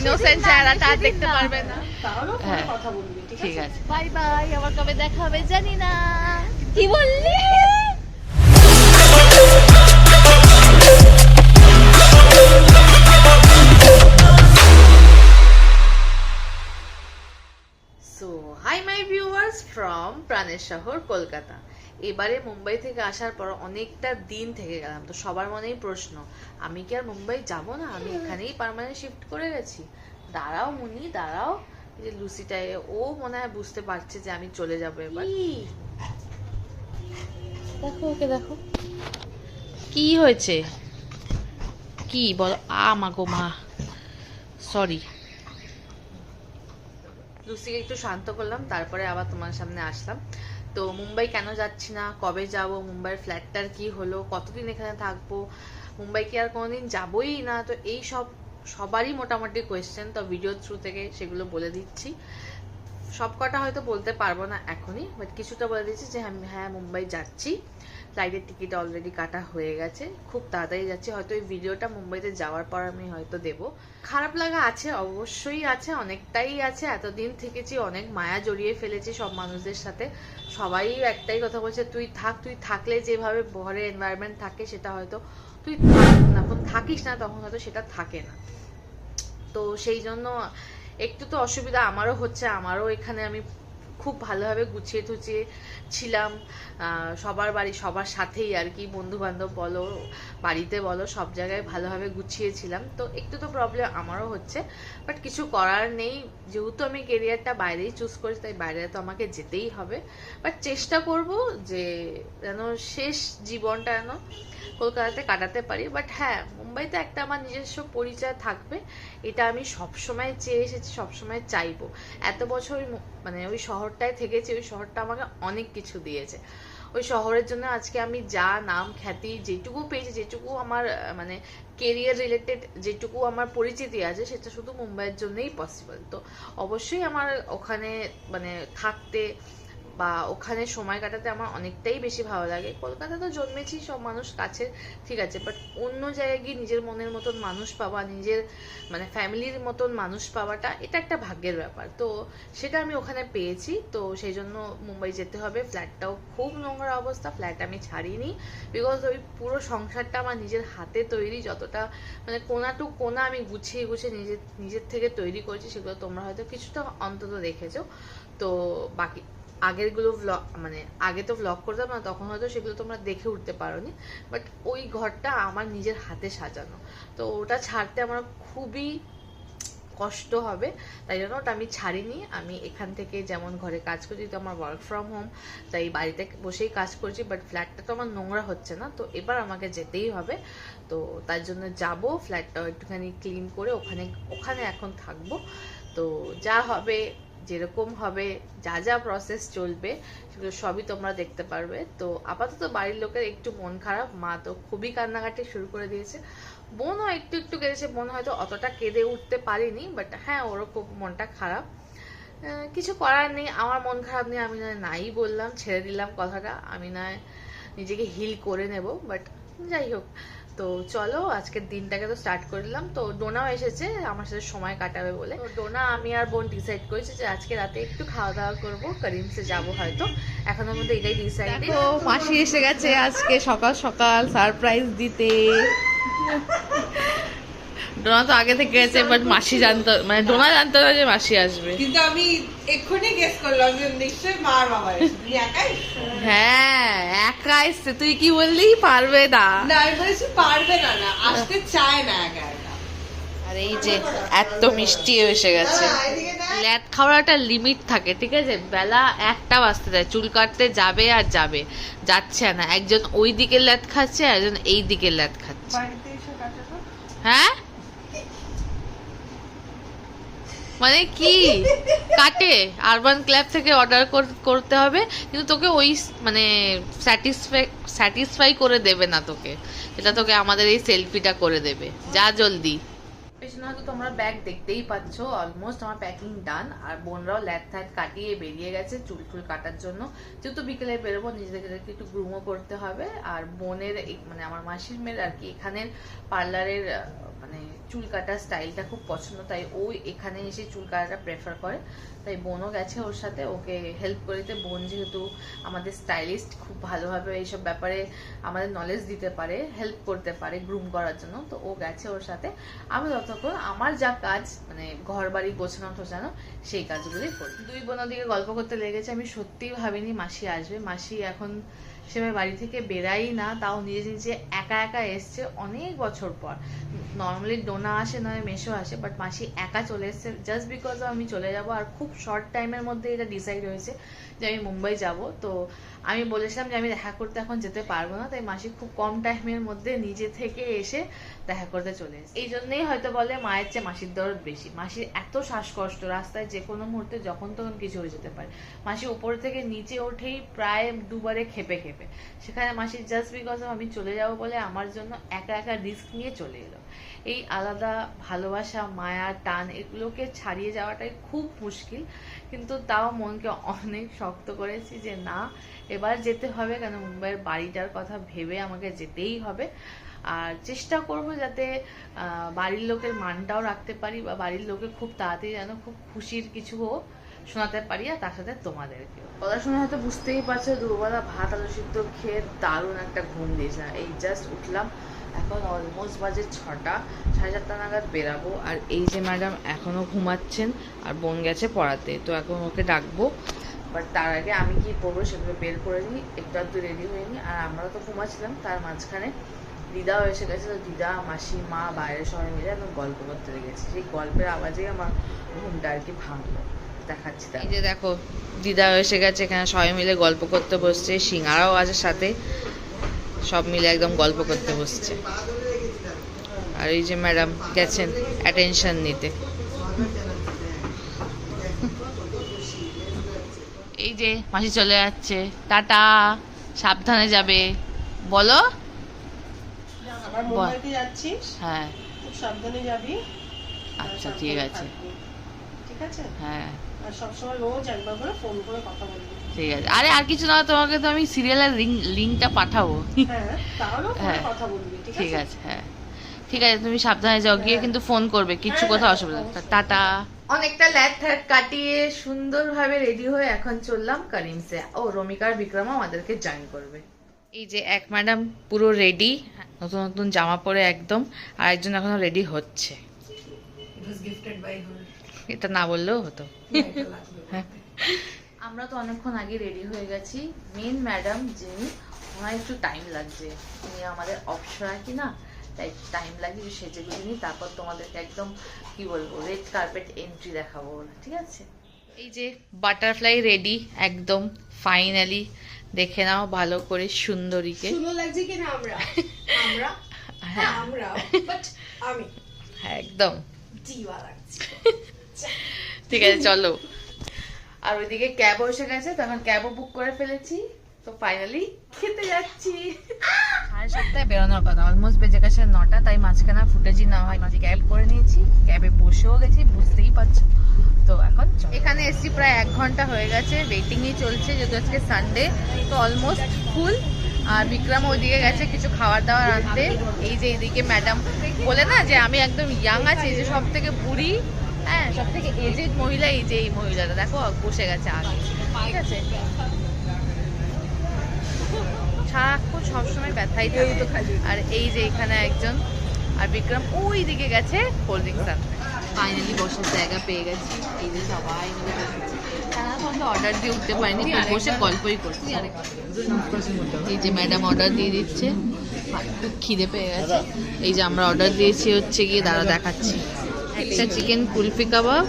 Innocent চেহারাটা আর দেখতে পারবে না। তাহলে হ্যাঁ। কথা বলবি, ঠিক আছে, বাই বাই। আবার কবে দেখা হবে জানি না। কি বললি? So hi my viewers from প্রাণের শহর কলকাতা। এবারে মুম্বাই থেকে আসার পর অনেকটা দিন থেকে গেলাম, তো সবার মনেই প্রশ্ন, আমি কি আর মুম্বাই যাব না? আমি এখানেই পার্মানেন্ট শিফট করে গেছি। দাঁড়াও মুনি দাঁড়াও, এই যে লুসিটাই, ও মনে হয় বুঝতে পারছে যে আমি চলে যাব এবার। দেখো ওকে দেখো, কি হয়েছে? কি বল? মা গো মা, সরি। লুসিকে একটু শান্ত করলাম, তারপরে আবার তোমার সামনে আসলাম। তো মুম্বাই কেন যাচ্ছি না, কবে যাব, মুম্বাইয়ের ফ্ল্যাটটার কি হলো, কতদিন এখানে থাকবো, মুম্বাই কি আর কোনোদিন যাবোই না, তো এই সব সবারই মোটামুটি কোয়েশ্চেন। তো ভিডিও থ্রু থেকে সেগুলো বলে দিচ্ছি। সব কটা হয়তো বলতে পারবো না এখনই, বাট কিছুটা বলে দিচ্ছি যে আমি হ্যাঁ মুম্বাই যাচ্ছি। ফ্লাইটের টিকিট অলরেডি কাটা হয়ে গেছে, খুব তাড়াতাড়ি যাচ্ছি। হয়তো এই ভিডিওটা মুম্বাইতে যাওয়ার পর আমি হয়তো দেব। খারাপ লাগা আছে, অবশ্যই আছে, অনেকটাই আছে। এতদিন থেকেছি, অনেক মায়া জড়িয়ে ফেলেছি সব মানুষদের সাথে। সবাই একটাই কথা বলছে, তুই থাক, তুই থাকলে যেভাবে ঘরের এনভায়রনমেন্ট থাকে সেটা হয়তো তুই যখন থাকিস না তখন হয়তো সেটা থাকে না। তো সেই জন্য একটু তো অসুবিধা আমারও হচ্ছে। আমারও এখানে আমি খুব ভালোভাবে গুছিয়ে টুছিয়ে ছিলাম, সবার বাড়ি সবার সাথেই আর কি, বন্ধু বান্ধব বলো, বাড়িতে বলো, সব জায়গায় ভালোভাবে গুছিয়েছিলাম। তো একটু তো প্রবলেম আমারও হচ্ছে, বাট কিছু করার নেই। যেহেতু আমি কেরিয়ারটা বাইরেই চুজ করেছি, তাই বাইরে তো আমাকে যেতেই হবে। বাট চেষ্টা করব যে যেন শেষ জীবনটা যেন কলকাতাতে কাটাতে পারি। বাট হ্যাঁ, মুম্বাইতে একটা আমার নিজস্ব পরিচয় থাকবে, এটা আমি সবসময় চেয়ে এসেছি, সবসময় চাইবো। এত বছর মানে ওই শহরটায় থেকেছি, ওই শহরটা আমাকে অনেক কিছু দিয়েছে। ওই শহরের জন্য আজকে আমি যা নাম খ্যাতি যেটুকু পেয়েছি, যেটুকু আমার মানে কেরিয়ার রিলেটেড যেটুকু আমার পরিচিতি আছে, সেটা শুধু মুম্বাইয়ের জন্যই পসিবল। তো অবশ্যই আমার ওখানে মানে থাকতে বা ওখানে সময় কাটাতে আমার অনেকটাই বেশি ভালো লাগে। কলকাতা তো জন্মেছি, সব মানুষ কাছে, ঠিক আছে, বাট অন্য জায়গায় গিয়ে নিজের মনের মতন মানুষ পাওয়া, নিজের মানে ফ্যামিলির মতন মানুষ পাওয়াটা, এটা একটা ভাগ্যের ব্যাপার। তো সেটা আমি ওখানে পেয়েছি, তো সেই জন্য মুম্বাই যেতে হবে। ফ্ল্যাটটাও খুব নোংরা অবস্থা, ফ্ল্যাট আমি ছাড়িনি, বিকজ ওই পুরো সংসারটা আমার নিজের হাতে তৈরি। যতটা মানে কোনা টু কোনা আমি গুছিয়ে গুছিয়ে নিজের থেকে তৈরি করেছি, সেগুলো তোমরা হয়তো কিছুটা অন্তত দেখেছো। তো বাকি আগেরগুলো ভ্লগ, মানে আগে তো ভ্লগ করতাম না, তখন হয়তো সেগুলো তোমরা দেখে উঠতে পারোনি, বাট ওই ঘরটা আমার নিজের হাতে সাজানো, তো ওটা ছাড়তে আমার খুবই কষ্ট হবে। তাই জন্য ওটা আমি ছাড়িনি। আমি এখান থেকে যেমন ঘরে কাজ করছি, তো আমার ওয়ার্ক ফ্রম হোম, তাই বাড়িতে বসেই কাজ করছি, বাট ফ্ল্যাটটা তো আমার নোংরা হচ্ছে না, তো এবার আমাকে যেতেই হবে। তো তার জন্য যাব, ফ্ল্যাটটাও একটুখানি ক্লিন করে ওখানে এখন থাকবো। তো যা হবে, যেরকম হবে, যা যা প্রসেস চলবে, সেগুলো সবই তোমরা দেখতে পারবে। তো আপাতত বাড়ির লোকের একটু মন খারাপ, মা তো খুবই কান্নাকাটি শুরু করে দিয়েছে, বোনও একটু একটু কেঁদেছে। বোন হয়তো অতটা কেঁদে উঠতে পারেনি, বাট হ্যাঁ ওরও খুব মনটা খারাপ। কিছু করার নেই, আমার মন খারাপ নেই, আমি নাই বললাম, ছেড়ে দিলাম কথাটা, আমি নয় নিজেকে হিল করে নেব। বাট যাই হোক, তো চলো আজকের দিনটাকে তো স্টার্ট করে দিলাম। তো ডোনাও এসেছে আমার সাথে সময় কাটাবে বলে। তো ডোনা, আমি আর বোন ডিসাইড করেছি যে আজকে রাতে একটু খাওয়া দাওয়া করবো, করিমসে যাবো হয়তো, এখনো মধ্যে এটাই ডিসাইড। তো মাসি এসে গেছে আজকে সকাল সকাল সারপ্রাইজ দিতে। ডোনা তো আগে থেকে গেছে, বাট মাসি জানতো, মানে ডোনা জানতো না যে মাসি আসবে, কিন্তু আমি এক্ষুনি গেস করলাম যে নিশ্চয়ই মার বাবা এসেছে। একাই? হ্যাঁ একা এসছে। তুই কি বললি পারবে না? না, আমি বলেছি পারবে না, না আসতে চায় না একা একা। আর এই যে এত মিষ্টি এসে গেছে। ল্যাদ খাওয়ার একটা লিমিট থাকে, ঠিক আছে, বেলা 1টা বাজতে যায়, চুল কাটতে যাবে আর যাবে, যাচ্ছে না। একজন ওই দিকের ল্যাদ খাচ্ছে, একজন এই দিকের ল্যাদ খাচ্ছে। হ্যাঁ মানে কি কাটে? আরবান ক্ল্যাব থেকে অর্ডার করতে হবে, কিন্তু তোকে ওই মানে স্যাটিসফাই করে দেবে না তোকে, এটা তোকে আমাদের এই সেলফিটা করে দেবে। যা জলদি। পেছনে হয়তো তোমরা ব্যাগ দেখতেই পাচ্ছ, অলমোস্ট আমার প্যাকিং ডান। আর বোনরাও ল্যাদ থ্যাদ কাটিয়ে বেরিয়ে গেছে চুল টুল কাটার জন্য, যেহেতু বিকেলে বেরোবো, নিজেদেরকে একটু গ্রুমও করতে হবে। আর বোনের মানে আমার মাসির মেয়ের আর কি এখানের পার্লারের মানে চুল কাটার স্টাইলটা খুব পছন্দ, তাই ও এখানে এসে চুল কাটাটা প্রেফার করে। তাই বোনও গেছে ওর সাথে ওকে হেল্প করে দিতে। বোন যেহেতু আমাদের স্টাইলিস্ট, খুব ভালোভাবে এইসব ব্যাপারে আমাদের নলেজ দিতে পারে, হেল্প করতে পারে গ্রুম করার জন্য, তো ও গেছে ওর সাথে। আমি ততক্ষণ আমার যা কাজ, মানে ঘর বাড়ি গোছানো টোছানো, সেই কাজগুলি করি। দুই বোন ওদিকে গল্প করতে লেগেছে। আমি সত্যিই ভাবিনি মাসি আসবে। মাসি এখন সেভাবে বাড়ি থেকে বেরাই না, তাও নিজে নিজে একা একা এসছে অনেক বছর পর। নর্মালি ডোনা আসে, নয় মেশো আসে, বাট মাসি একা চলে এসছে জাস্ট বিকজ আমি চলে যাব। আর খুব শর্ট টাইমের মধ্যে এটা ডিসাইড হয়েছে যে আমি মুম্বাই যাব। তো আমি বলেছিলাম যে আমি দেখা করতে এখন যেতে পারবো না, তাই মাসি খুব কম টাইমের মধ্যে নিজে থেকে এসে দেখা করতে চলে এসেছে। এই জন্যই হয়তো বলে মায়ের চেয়ে মাসির দরদ বেশি। মাসির এত শ্বাসকষ্ট, রাস্তায় যে কোনো মুহূর্তে যখন তখন কিছু হয়ে যেতে পারে। মাসি উপর থেকে নিচে ওঠেই প্রায় দুবারে খেপে খেপে। সেখানে মাসি জাস্ট বিকজ আমি চলে যাব বলে আমার জন্য একা একা রিস্ক নিয়ে চলে এলো। এই আলাদা ভালোবাসা, মায়া, টান, এগুলোকে ছাড়িয়ে যাওয়াটাই খুব মুশকিল, কিন্তু তাও মনকে অনেক শক্ত করেছি যে না, এবার যেতে হবে। কেন মুম্বাইয়ের বাড়িটার কথা ভেবে আমাকে যেতেই হবে। আর চেষ্টা করব যাতে বাড়ির লোকের মানটাও রাখতে পারি, বা বাড়ির লোকে খুব তাড়াতাড়ি যেন খুব খুশির কিছু শোনাতে পারি, আর তার সাথে তোমাদেরকেও। পড়াশোনা হয়তো বুঝতেই পারছো, দুবেলা ভাত আলু সিদ্ধ খেয়ে দারুণ একটা ঘুম দিয়েছে। এই জাস্ট উঠলাম, এখন অলমোস্ট বাজে 6টা, 7:30 নাগাদ বেরাবো। আর এই যে ম্যাডাম এখনো ঘুমাচ্ছেন, আর বোন গেছে পড়াতে, তো এখন ওকে ডাকবো। বাট তার আগে আমি কি পড়বো সেগুলো বের করে নিই, একটু রেডি হয়ে নিই। আর আমরা তো ঘুমাচ্ছিলাম, তার মাঝখানে দিদাও এসে গেছে। তো দিদা, মাসি, মা বাইরে সবাই মিলে একদম গল্প করতে লেগেছে। সেই গল্পের আওয়াজেই আমার ঘুমটা আর কি ভাঙলো। দেখাচ্ছি। এই যে দেখো, দিদাও এসে গেছে, এখানে সবাই মিলে গল্প করতে বসছে। সিঙ্গারাও আছে সাথে, সব মিলে একদম গল্প করতে বসছে। আর এই যে ম্যাডাম গেছেন অ্যাটেনশন নিতে। এই যে মাসি চলে যাচ্ছে, টাটা, সাবধানে যাবে। বলো। আবার মুম্বাইতে যাচ্ছিস? হ্যাঁ। খুব সাবধানে যাবি। আচ্ছা ঠিক আছে। ঠিক আছে? হ্যাঁ। আর সবসময় রোজ একবার করে ফোন করে কথা বলবি। ঠিক আছে। আরে আর কিছু না, তোমাকে তো আমি সিরিয়ালের লিংকটা পাঠাবো। হ্যাঁ, তাহলেও ফোনে হ্যাঁ। কথা বলবি। ঠিক আছে। হ্যাঁ ঠিক আছে, তুমি সাবধানে যাও, গিয়ে কিন্তু ফোন করবে, কিছু কথা অসুবিধা নেই। টাটা। অনেকটা ল্যাট থ্যাট কাটিয়ে সুন্দরভাবে রেডি হয়ে এখন চললাম করিমসে। ও রমিকার বিক্রমা আমাদেরকে জয়েন করবে। এই যে এক ম্যাডাম পুরো রেডি, নতুন নতুন জামা পরে একদম, আর একজন এখনো রেডি হচ্ছে। এটা না বললেও হতো। হ্যাঁ। আমরা তো অনেকক্ষণ আগে রেডি হয়ে গেছি। মেন ম্যাডাম যিনি, ওনার একটু টাইম লাগছে। উনি আমাদের অপসরা কি না, তাই টাইম লাগে সেজে গুজে নিই, তারপর তোমাদেরকে একদম কি বলবো রেড কার্পেট এন্ট্রি দেখাবো। ঠিক আছে। এই যে বাটারফ্লাই রেডি একদম ফাইনালি। দেখে নাও ভালো করে সুন্দরীকে। সুন্দর লাগছে কিনা আমরা? আমরা? হ্যাঁ আমরা, বাট আমি হ্যাঁ একদম জিওয়া লাগছে। ঠিক আছে চলো। আর ওইদিকে ক্যাবও এসে গেছে, তো এখন ক্যাবও বুক করে ফেলেছি। তো ফাইনালি খেতে যাচ্ছি। 7:30 বেরোনোর কথা, অলমোস্ট বেজে গেছে 9টা, তাই মাঝখানে ফুটেজই না হয় মাঝে ক্যাব করে নিয়েছি, ক্যাবে বসেও গেছি, বুঝতেই পারছো। তো এখন এখানে এসছি প্রায় 1 ঘন্টা হয়ে গেছে, ওয়েটিংই চলছে যেহেতু আজকে সানডে, তো অলমোস্ট ফুল। আর বিক্রম ওইদিকে গেছে কিছু খাবার দাবার আনতে। এই যে এইদিকে ম্যাডাম বলে না যে আমি একদম ইয়াং আছি, এই যে সব থেকে বুড়ি, হ্যাঁ সব থেকে এজেড মহিলা, এই যে এই মহিলাটা দেখো বসে গেছে আগে। ঠিক আছে, সারাক্ষণ সবসময় ব্যথাই থাকে তো খালি। আর এই যে এখানে একজন, আর বিক্রম ওই দিকে গেছে কোল্ড ড্রিঙ্কস আনতে। ফাইনালি বসার জায়গা পেয়ে গেছি। এই যে সবাই মিলে বসেছি, সারাক্ষণ অর্ডার দিয়ে উঠতে পারিনি, বসে গল্পই করছি। এই যে ম্যাডাম অর্ডার দিয়ে দিচ্ছে, খুব খিদে পেয়ে গেছে। এই যে আমরা অর্ডার দিয়েছি হচ্ছে গিয়ে দাঁড়া দেখাচ্ছি, একটা চিকেন কুলফি কাবাব,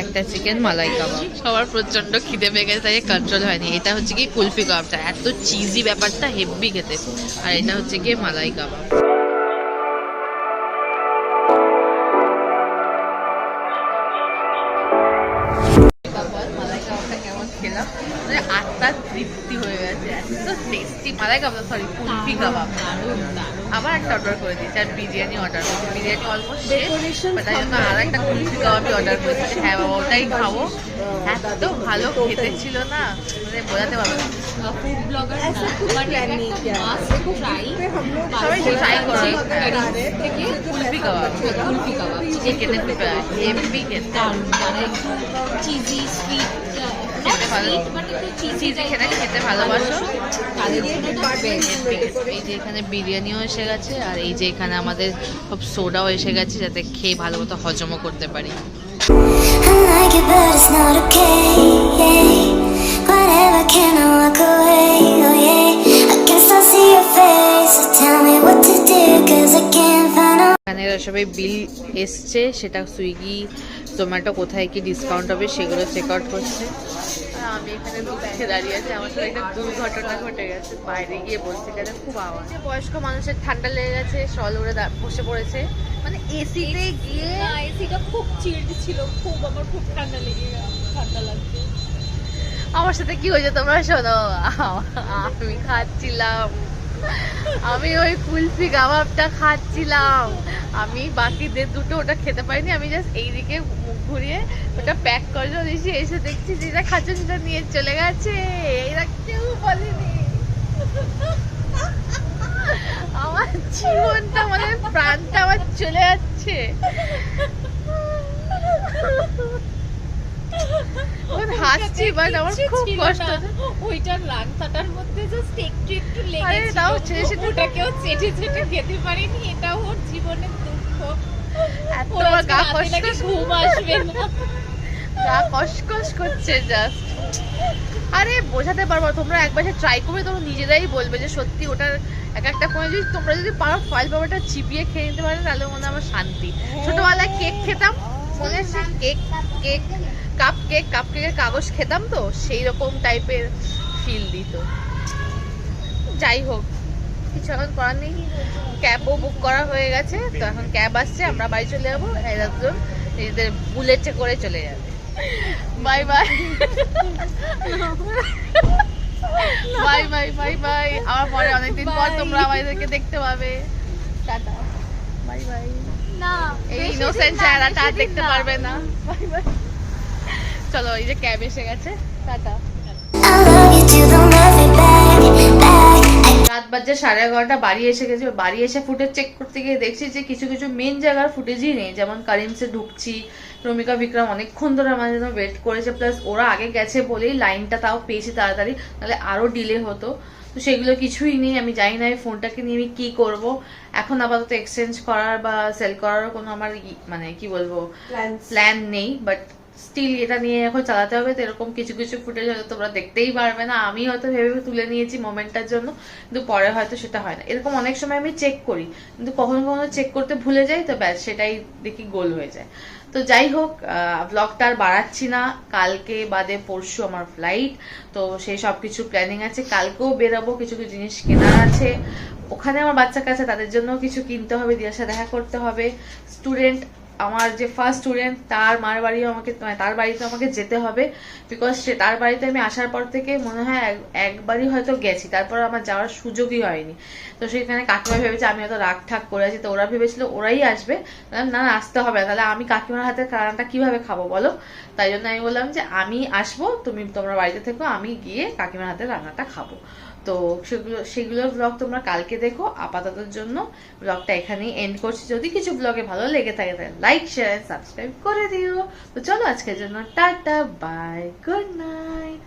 একটা চিকেন মালাই কাবাব। সবার প্রচন্ড খিদে পেয়ে গেছে, তাই কন্ট্রোল হয়নি। এটা হচ্ছে কি কুলফি কাবাবটা, এত চিজি ব্যাপারটা, হেভি খেতে। আর এটা হচ্ছে গিয়ে মালাই কাবাব। মালাই কাবাবটা কেমন খেলাম, মানে আত্মার তৃপ্তি হয়ে গেছে, এত টেস্টি মালাই কাবাব, সরি কুলফি কাবাব। আবার একটা অর্ডার করে দিয়েছি, আর বিরিয়ানি অর্ডার করেছি। বিরিয়ানি অলমোস্ট শেষ, তাই জন্য আর একটা কুলফি কাবাবি অর্ডার করেছি। হ্যাঁ বাবা ওটাই খাবো, এত ভালো খেতে ছিল না মানে বোঝাতে পারবো না। फूड ब्लॉगर সবাই ট্রাই করো। থেকে কুলফি কাবাব, কুলফি কাবাব যে খেতে খুব হেভি খেতে, দারুণ, যারা চিজি সুইট খেতে ভালো, বাট একটু চিজি চিজি খেতে খেতে ভালোবাসো তাদের জন্য এটা বেস্ট। এই যে এখানে বিরিয়ানিও এসে গেছে, আর এই যে এখানে আমাদের সব সোডাও এসে গেছে যাতে খেয়ে ভালো মতো হজমও করতে পারি। I like it, but it's not okay. Yeah. Whatever, can I walk away? Oh yeah. I can still see your face, so tell me what to do, 'cause I can't find a এখানে সবাই বিল এসছে, সেটা Swiggy Zomato কোথায় কি discount হবে সেগুলো check out করছে। আর আমি এখানে দুঃখে দাঁড়িয়ে আছি, আমার সাথে একটা দুর্ঘটনা ঘটে গেছে, বাইরে গিয়ে বলছে এখানে খুব আওয়াজ। বয়স্ক মানুষের ঠান্ডা লেগে গেছে, স্টল উড়ে বসে পড়েছে, মানে এসিতে গিয়ে না এসিটা খুব চিল্ড ছিল, খুব আমার খুব ঠান্ডা লেগে ঠান্ডা লাগছে। আমার সাথে কি হয়েছে তোমরা শোনো। আমি খাচ্ছিলাম, আমি ওই কুলফি কাবাবটা খাচ্ছিলাম, আমি বাকিদের দুটো ওটা খেতে পারিনি, আমি জাস্ট এইদিকে মুখ ঘুরিয়ে ওটা প্যাক করে দিয়েছি, এসে দেখছি যেটা খাচ্ছে সেটা নিয়ে চলে গেছে, এরা কেউ বলেনি। আমার জীবনটা মানে প্রাণটা আমার চলে যাচ্ছে। হাসছি বাট আমার খুব কষ্ট হচ্ছে। ওইটার রান্তাটার মধ্যে জাস্ট একটু একটু আরে লেগেছিল, তাও ছেড়ে ছেড়ে ওটাকেও চেটে চেটে খেতে পারিনি, এটাও ওর জীবনের দুঃখ। এত ওর আমার আজকে গা রাতে নাকি কষ্ট ঘুম আসবে না। গা কসকস করছে জাস্ট। আরে বোঝাতে পারবো না, তোমরা একবার ট্রাই করবে তোমরা নিজেরাই বলবে যে সত্যি ওটার এক একটা করে যদি তোমরা যদি পারো ফয়েল পেপারটা চিপিয়ে খেয়ে নিতে পারো তাহলে মনে হয় আমার শান্তি। ছোটবেলায় কেক খেতাম, মনে আছে কেক কেক কাপ কেকের কাগজ খেতাম, তো সেই রকম টাইপের ফিল দিত। যাই হোক কিছু এখন করার নেই, ক্যাবও বুক করা হয়ে গেছে, তো এখন ক্যাব আসছে, আমরা বাড়ি চলে যাবো, একজন নিজেদের বুলেটে করে চলে যাবে। Bye bye bye bye bye bye, আবার পরে অনেকদিন পর তোমরা আমাদেরকে দেখতে পাবে। Tata bye bye. না এই ইনোসেন্ট চেহারাটা আর দেখতে পারবে না। Bye bye. চলো এই যে ক্যাব এসে গেছে, tata. I love you till they'll love me back, back. রাত বাজে 11:30, বাড়ি এসে গেছে। বাড়ি এসে ফুটেজ চেক করতে গিয়ে দেখছি যে কিছু কিছু মেন জায়গার ফুটেজই নেই, যেমন কারিমসে ঢুকছি, রমিকা বিক্রম অনেকক্ষণ ধরে আমাদের জন্য ওয়েট করেছে, প্লাস ওরা আগে গেছে বলেই লাইনটা তাও পেয়েছি তাড়াতাড়ি, তাহলে আরো ডিলে হতো। তো সেগুলো কিছুই নেই, আমি জানি না এই ফোনটাকে নিয়ে আমি কি করব। এখন আপাতত এক্সচেঞ্জ করার বা সেল করারও কোনো আমার মানে কি বলবো প্ল্যান নেই, বাট স্টিল এটা নিয়ে এখন চালাতে হবে। তো এরকম কিছু কিছু ফুটেজ হয়তো তোমরা দেখতেই পারবে না, আমি হয়তো ভেবে তুলে নিয়েছি মোমেন্টটার জন্য, কিন্তু পরে হয়তো সেটা হয় না। এরকম অনেক সময় আমি চেক করি, কিন্তু কখনো কখনো চেক করতে ভুলে যাই, তো ব্যাস সেটাই দেখি গোল হয়ে যায়। তো যাই হোক, ব্লগটা আর বাড়াচ্ছি না, কালকে বাদে পরশু আমার ফ্লাইট, তো সেই সব কিছু প্ল্যানিং আছে, কালকেও বেরোবো, কিছু কিছু জিনিস কেনার আছে, ওখানে আমার বাচ্চা কাছে তাদের জন্য কিছু কিনতে হবে, দিয়ার সাথে দেখা করতে হবে। স্টুডেন্ট, আমার যে ফার্স্ট স্টুডেন্ট তার মার বাড়িও আমাকে, তার বাড়িতে আমাকে যেতে হবে, বিকজ সে তার বাড়িতে আমি আসার পর থেকে মনে হয় একবারই হয়তো গেছি, তারপর আমার যাওয়ার সুযোগই হয়নি। তো সেখানে কাকিমা ভেবেছে আমি হয়তো রাগ ঠাক করে আছি, তো ওরা ভেবেছিল ওরাই আসবে, না আসতে হবে না, তাহলে আমি কাকিমার হাতের রান্নাটা কিভাবে খাবো বলো। তাই জন্য আমি বললাম যে আমি আসবো, তোমরা বাড়িতে থেকো, আমি গিয়ে কাকিমার হাতের রান্নাটা খাবো। তো সেগুলোর ব্লগ তোমরা কালকে দেখো। আপাততর জন্য ব্লগটা এখানেই এন্ড করছি। যদি কিছু ব্লগে ভালো লেগে থাকে তাহলে লাইক শেয়ার সাবস্ক্রাইব করে দিও। তো চলো আজকের জন্য টাটা বাই, গুড নাইট।